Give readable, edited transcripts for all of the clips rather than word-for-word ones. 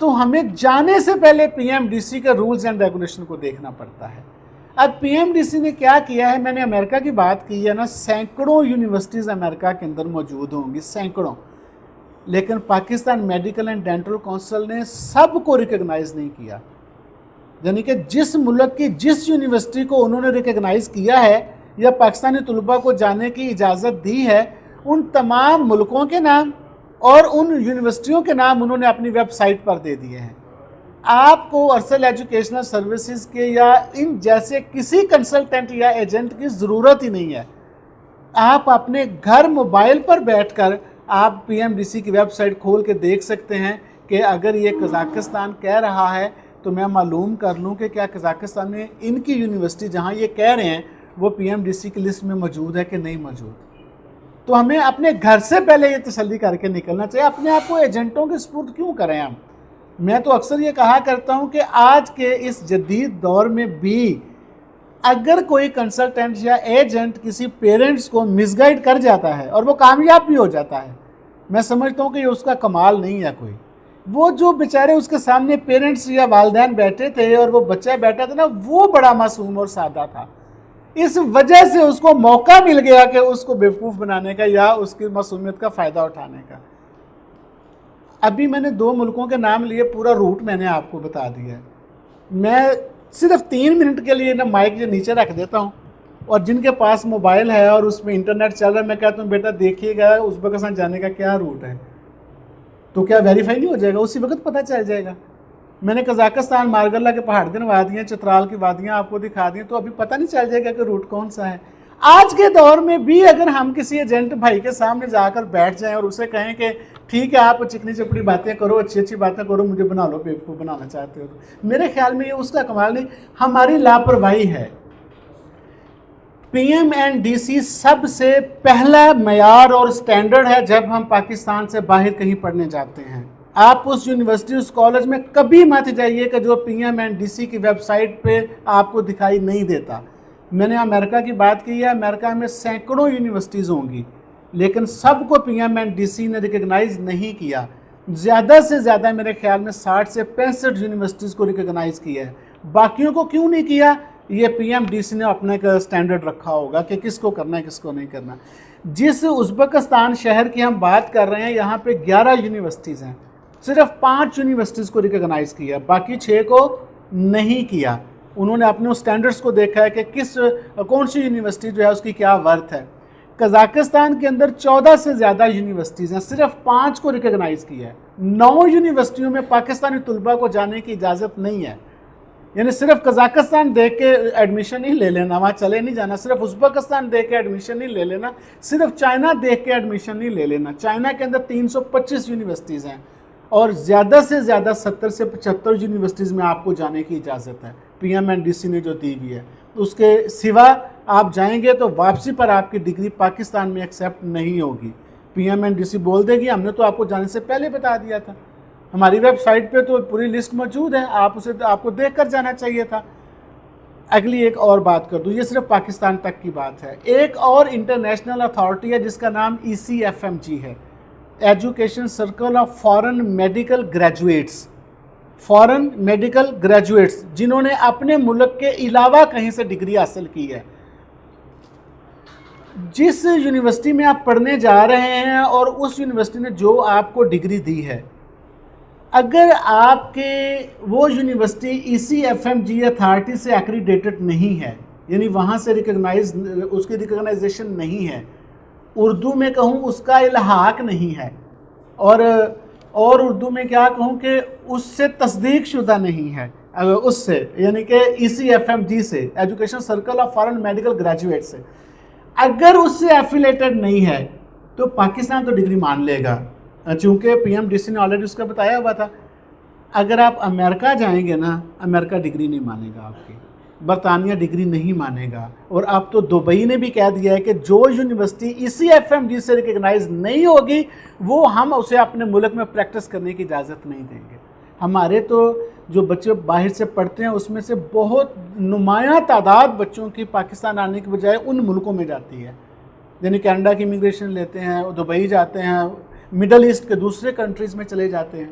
تو ہمیں جانے سے پہلے PMDC کے رولز اینڈ ریگولیشن کو دیکھنا پڑتا ہے۔ اب PMDC نے کیا کیا ہے، میں نے امریکہ کی بات کی ہے نا، سینکڑوں یونیورسٹیز امریکہ کے اندر موجود ہوں گی، سینکڑوں، لیکن Pakistan medical and dental council نے سب کو ریکگنائز نہیں کیا۔ یعنی کہ جس ملک کی جس یونیورسٹی کو انہوں نے ریکگنائز کیا ہے یا پاکستانی طلباء کو جانے کی اجازت دی ہے، ان تمام ملکوں کے نام اور ان یونیورسٹیوں کے نام انہوں نے اپنی ویب سائٹ پر دے دیے ہیں۔ آپ کو ارسل ایجوکیشنل سروسز کے یا ان جیسے کسی کنسلٹنٹ یا ایجنٹ کی ضرورت ہی نہیں ہے۔ آپ اپنے گھر موبائل پر بیٹھ کر آپ PMDC کی ویب سائٹ کھول کے دیکھ سکتے ہیں کہ اگر یہ قزاقستان کہہ رہا ہے تو میں معلوم کر لوں کہ کیا قزاقستان میں ان کی یونیورسٹی جہاں یہ کہہ رہے ہیں وہ PMDC کی لسٹ میں موجود ہے کہ نہیں موجود۔ تو ہمیں اپنے گھر سے پہلے یہ تسلی کر کے نکلنا چاہیے، اپنے آپ کو ایجنٹوں کے سپرد کیوں کریں ہم۔ میں تو اکثر یہ کہا کرتا ہوں کہ آج کے اس جدید دور میں بھی اگر کوئی کنسلٹنٹ یا ایجنٹ کسی پیرنٹس کو مس گائیڈ کر جاتا ہے اور وہ کامیاب بھی ہو جاتا ہے، میں سمجھتا ہوں کہ یہ اس کا کمال نہیں ہے کوئی۔ وہ جو بیچارے اس کے سامنے پیرنٹس یا والدین بیٹھے تھے اور وہ بچہ بیٹھا تھا نا، وہ بڑا معصوم اور سادہ تھا، اس وجہ سے اس کو موقع مل گیا کہ اس کو بیوقوف بنانے کا یا اس کی معصومیت کا فائدہ اٹھانے کا۔ ابھی میں نے 2 ملکوں کے نام لیے، پورا روٹ میں نے آپ کو بتا دیا ہے۔ میں صرف 3 منٹ کے لیے نا مائک نیچے رکھ دیتا ہوں، اور جن کے پاس موبائل ہے اور اس میں انٹرنیٹ چل رہا ہے، میں کہتا ہوں بیٹا دیکھیے گا ازبکستان جانے کا کیا روٹ ہے، تو کیا ویریفائی نہیں ہو جائے گا؟ اسی وقت پتہ چل جائے گا۔ میں نے قزاقستان مارگلہ کے پہاڑ دن وادیاں، چترال کی وادیاں آپ کو دکھا دیں، تو ابھی پتہ نہیں چل جائے گا کہ روٹ کون سا ہے۔ آج کے دور میں بھی اگر ہم کسی ایجنٹ بھائی کے سامنے جا کر بیٹھ جائیں اور اسے کہیں کہ ٹھیک ہے آپ چکنی چپڑی باتیں کرو، اچھی اچھی باتیں کرو، مجھے بنا لو بیوقوف بنانا چاہتے ہو، تو میرے خیال میں یہ اس کا کمال نہیں، ہماری لاپرواہی ہے۔ PMDC سب سے پہلا معیار اور سٹینڈرڈ ہے جب ہم پاکستان سے باہر کہیں پڑھنے جاتے ہیں۔ آپ اس یونیورسٹی اس کالج میں کبھی مت جائیے کہ جو PMDC کی ویب سائٹ پہ آپ کو دکھائی نہیں دیتا۔ میں نے امریکہ کی بات کی ہے، امریکہ میں سینکڑوں یونیورسٹیز ہوں گی، لیکن سب کو PMDC نے ریکگنائز نہیں کیا۔ زیادہ سے زیادہ میرے خیال میں 60 سے 65 یونیورسٹیز کو ریکگنائز کیا ہے۔ باقیوں کو کیوں نہیں کیا؟ یہ PMDC نے اپنے کا سٹینڈرڈ رکھا ہوگا کہ کس کو کرنا ہے کس کو نہیں کرنا۔ جس ازبکستان شہر کی ہم بات کر رہے ہیں، یہاں پہ 11 یونیورسٹیز ہیں، صرف 5 یونیورسٹیز کو ریکگنائز کیا، باقی 6 کو نہیں کیا۔ انہوں نے اپنے سٹینڈرڈز کو دیکھا ہے کہ کون سی یونیورسٹی جو ہے اس کی کیا ورتھ ہے۔ قزاقستان کے اندر 14 سے زیادہ یونیورسٹیز ہیں، صرف 5 کو ریکگنائز کیا ہے۔ 9 یونیورسٹیوں میں پاکستانی طلباء کو جانے کی اجازت نہیں ہے، یعنی صرف قزاقستان دیکھ کے ایڈمیشن نہیں لے لینا، وہاں چلے نہیں جانا، صرف ازبکستان دیکھ کے ایڈمیشن نہیں لے لینا، صرف چائنا دیکھ کے ایڈمیشن نہیں لے لینا۔ چائنا کے اندر 325 یونیورسٹیز ہیں اور زیادہ سے زیادہ 70 سے 75 یونیورسٹیز میں آپ کو جانے کی اجازت ہے، PMDC نے جو دی ہوئی ہے۔ اس کے سوا آپ جائیں گے تو واپسی پر آپ کی ڈگری پاکستان میں ایکسیپٹ نہیں ہوگی۔ PMDC بول دے گی ہم نے تو آپ کو جانے سے پہلے بتا دیا تھا، ہماری ویب سائٹ پہ تو پوری لسٹ موجود ہے، آپ کو دیکھ کر جانا چاہیے تھا۔ اگلی ایک اور بات کر دوں، یہ صرف پاکستان تک کی بات ہے۔ ایک اور انٹرنیشنل اتھارٹی ہے جس کا نام ECFMG ہے، education circle of foreign medical graduates, foreign medical graduates جنہوں نے اپنے ملک کے علاوہ کہیں سے ڈگری حاصل کی ہے۔ جس یونیورسٹی میں آپ پڑھنے جا رہے ہیں اور اس یونیورسٹی نے جو آپ کو ڈگری دی ہے، اگر آپ کے وہ یونیورسٹی ECFMG اتھارٹی سے ایکریڈیٹڈ نہیں ہے، یعنی وہاں سے اس کی ریکگنائزیشن نہیں ہے، اردو میں کہوں اس کا الحاق نہیں ہے، اور اردو میں کیا کہوں کہ اس سے تصدیق شدہ نہیں ہے، اس سے یعنی کہ ECFMG سے، education circle of foreign medical graduate سے اگر اس سے ایفیلیٹڈ نہیں ہے تو پاکستان تو ڈگری مان لے گا، چونکہ PMDC نے آلریڈی اس کا بتایا ہوا تھا۔ اگر آپ امریکہ جائیں گے نا، امریکہ ڈگری نہیں مانے گا آپ کی، برطانیہ ڈگری نہیں مانے گا، اور اب تو دبئی نے بھی کہہ دیا ہے کہ جو یونیورسٹی ECFMG سے ریکگنائز نہیں ہوگی وہ ہم اسے اپنے ملک میں پریکٹس کرنے کی اجازت نہیں دیں گے۔ ہمارے تو جو بچے باہر سے پڑھتے ہیں اس میں سے بہت نمایاں تعداد بچوں کی پاکستان آنے کی بجائے ان ملکوں میں جاتی ہے، یعنی کینیڈا کی امیگریشن لیتے ہیں، دبئی جاتے ہیں، مڈل ایسٹ کے دوسرے کنٹریز میں چلے جاتے ہیں۔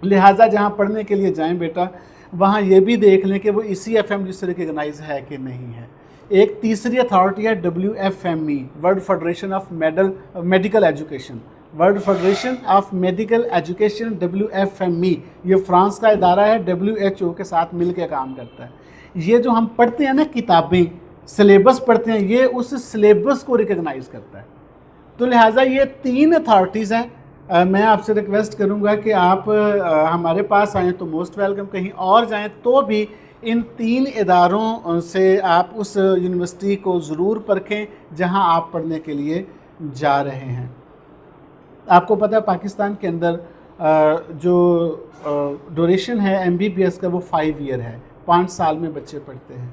لہٰذا جہاں پڑھنے کے لیے جائیں بیٹا وہاں یہ بھی دیکھ لیں کہ وہ ECFMG سے ریکگنائز ہے کہ نہیں ہے۔ ایک تیسری اتھارٹی ہے WFME، world federation of medical education, world federation of medical education WFME، یہ فرانس کا ادارہ ہے، WHO کے ساتھ مل کے کام کرتا ہے۔ یہ جو ہم پڑھتے ہیں نا کتابیں، سلیبس پڑھتے ہیں، یہ اس سلیبس کو ریکگنائز کرتا ہے۔ تو لہٰذا یہ 3 اتھارٹیز ہیں۔ میں آپ سے ریکویسٹ کروں گا کہ آپ ہمارے پاس آئیں تو موسٹ ویلکم، کہیں اور جائیں تو بھی ان 3 اداروں سے آپ اس یونیورسٹی کو ضرور پرکھیں جہاں آپ پڑھنے کے لیے جا رہے ہیں۔ آپ کو پتہ ہے پاکستان کے اندر جو ڈوریشن ہے MBBS کا وہ 5 ایئر ہے، 5 سال میں بچے پڑھتے ہیں۔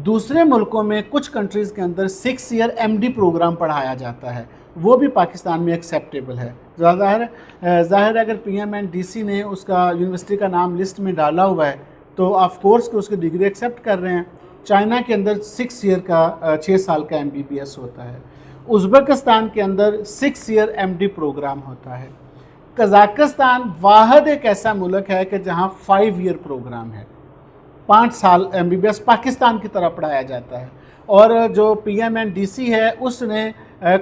دوسرے ملکوں میں کچھ کنٹریز کے اندر 6 ایئر MD پروگرام پڑھایا جاتا ہے، وہ بھی پاکستان میں ایکسیپٹیبل ہے۔ ظاہر ہے اگر PMNDC نے اس کا یونیورسٹی کا نام لسٹ میں ڈالا ہوا ہے تو آف کورس کہ اس کی ڈگری ایکسیپٹ کر رہے ہیں۔ چائنا کے اندر 6 ایئر کا 6 سال کا MBBS ہوتا ہے۔ ازبکستان کے اندر 6 ایئر MD پروگرام ہوتا ہے۔ قزاقستان واحد ایک ایسا ملک ہے کہ جہاں 5 ایئر پروگرام ہے، 5 سال MBBS پاکستان کی طرح پڑھایا جاتا ہے۔ اور جو PMNDC ہے اس نے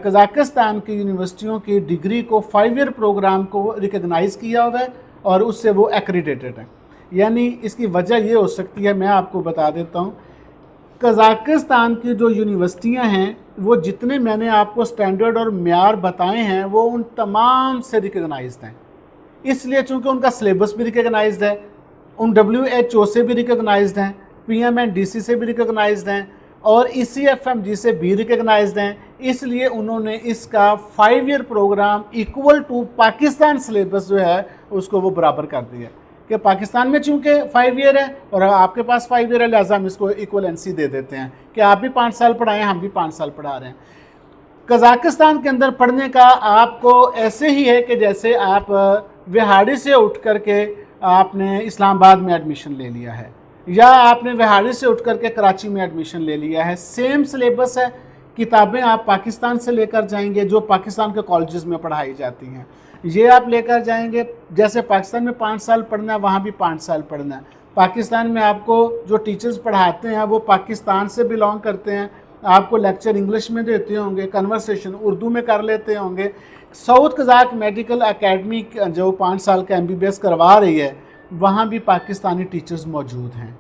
قزاقستان کی یونیورسٹیوں کی ڈگری کو 5 ایئر پروگرام کو ریکگنائز کیا ہوا ہے اور اس سے وہ ایکریڈیٹڈ ہیں۔ یعنی اس کی وجہ یہ ہو سکتی ہے، میں آپ کو بتا دیتا ہوں، قزاقستان کی جو یونیورسٹیاں ہیں وہ جتنے میں نے آپ کو سٹینڈرڈ اور معیار بتائے ہیں وہ ان تمام سے ریکگنائزڈ ہیں۔ اس لیے چونکہ ان کا سلیبس بھی ریکگنائزڈ ہے، ان WHO سے بھی ریکگنائزڈ ہیں، PMNDC سے بھی ریکگنائزڈ ہیں اور ECFMG سے بھی ریکگنائزڈ ہیں، اس لیے انہوں نے اس کا 5 year program equal to Pakistan syllabus جو ہے اس کو وہ برابر کر دیا کہ پاکستان میں چونکہ 5 ایئر ہے اور آپ کے پاس 5 ایئر ہے، لہٰذا ہم اس کو ایکولنسی دے دیتے ہیں کہ آپ بھی 5 سال پڑھائیں، ہم بھی 5 سال پڑھا رہے ہیں۔ قزاقستان کے اندر پڑھنے کا آپ کو ایسے ہی ہے کہ جیسے آپ وہاڑی سے اٹھ کر کے آپ نے اسلام آباد میں ایڈمیشن لے لیا ہے یا آپ نے وہاڑی سے اٹھ کر کے کراچی میں ایڈمیشن لے لیا ہے، سیم سلیبس ہے۔ کتابیں آپ پاکستان سے لے کر جائیں گے جو پاکستان کے کالجز میں پڑھائی جاتی ہیں، یہ آپ لے کر جائیں گے۔ جیسے پاکستان میں 5 سال پڑھنا ہے وہاں بھی 5 سال پڑھنا ہے۔ پاکستان میں آپ کو جو ٹیچرز پڑھاتے ہیں وہ پاکستان سے بلانگ کرتے ہیں، آپ کو لیکچر انگلش میں دیتے ہوں گے، کنورسیشن اردو میں کر لیتے ہوں گے۔ ساؤتھ قزاق میڈیکل اکیڈمی جو 5 سال کا MBBS کروا رہی ہے وہاں بھی پاکستانی ٹیچرز موجود ہیں۔